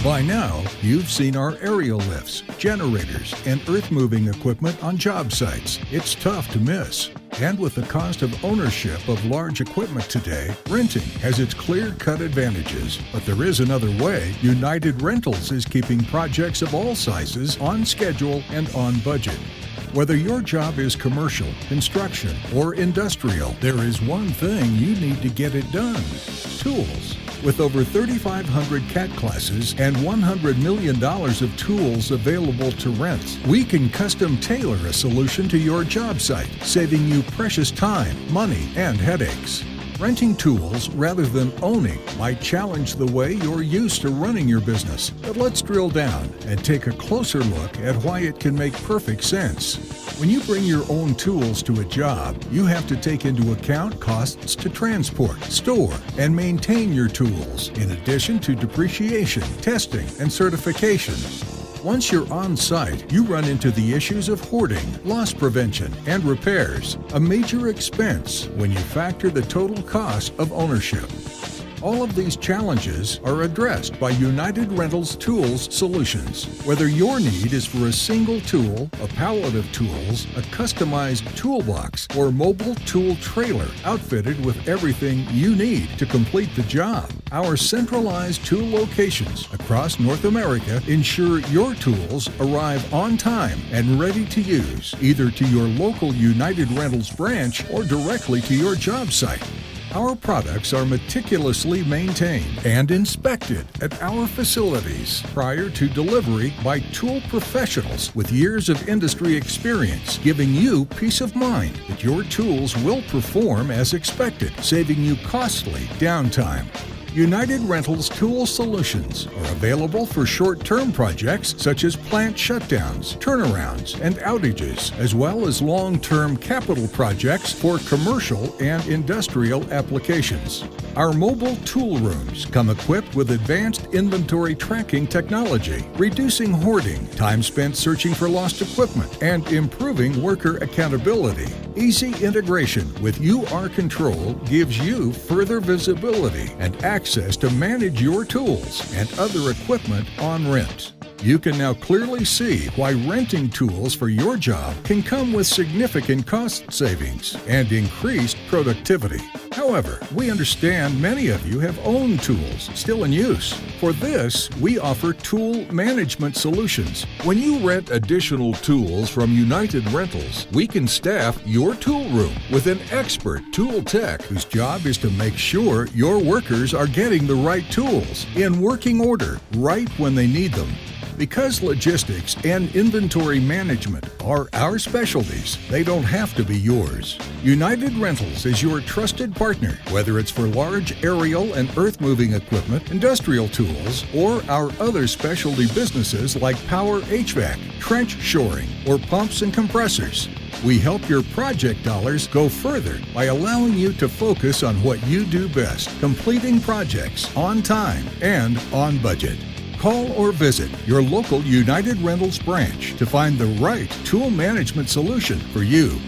By now, you've seen our aerial lifts, generators, and earth-moving equipment on job sites. It's tough to miss. And with the cost of ownership of large equipment today, renting has its clear-cut advantages. But there is another way. United Rentals is keeping projects of all sizes on schedule and on budget. Whether your job is commercial, construction, or industrial, there is one thing you need to get it done: tools. With over 3,500 CAT classes and $100 million of tools available to rent, we can custom tailor a solution to your job site, saving you precious time, money, and headaches. Renting tools rather than owning might challenge the way you're used to running your business. But let's drill down and take a closer look at why it can make perfect sense. When you bring your own tools to a job, you have to take into account costs to transport, store, and maintain your tools, in addition to depreciation, testing, and certification. Once you're on site, you run into the issues of hoarding, loss prevention, and repairs, a major expense when you factor the total cost of ownership. All of these challenges are addressed by United Rentals Tools Solutions. Whether your need is for a single tool, a pallet of tools, a customized toolbox, or mobile tool trailer outfitted with everything you need to complete the job, our centralized tool locations across North America ensure your tools arrive on time and ready to use, either to your local United Rentals branch or directly to your job site. Our products are meticulously maintained and inspected at our facilities prior to delivery by tool professionals with years of industry experience, giving you peace of mind that your tools will perform as expected, saving you costly downtime. United Rentals Tool Solutions are available for short-term projects such as plant shutdowns, turnarounds, and outages, as well as long-term capital projects for commercial and industrial applications. Our mobile tool rooms come equipped with advanced inventory tracking technology, reducing hoarding, time spent searching for lost equipment, and improving worker accountability. Easy integration with UR Control gives you further visibility and access to manage your tools and other equipment on rent. You can now clearly see why renting tools for your job can come with significant cost savings and increased productivity. However, we understand many of you have owned tools still in use. For this, we offer tool management solutions. When you rent additional tools from United Rentals, we can staff your tool room with an expert tool tech whose job is to make sure your workers are getting the right tools in working order right when they need them. Because logistics and inventory management are our specialties, they don't have to be yours. United Rentals is your trusted partner, whether it's for large aerial and earth-moving equipment, industrial tools, or our other specialty businesses like power HVAC, trench shoring, or pumps and compressors. We help your project dollars go further by allowing you to focus on what you do best, completing projects on time and on budget. Call or visit your local United Rentals branch to find the right tool management solution for you.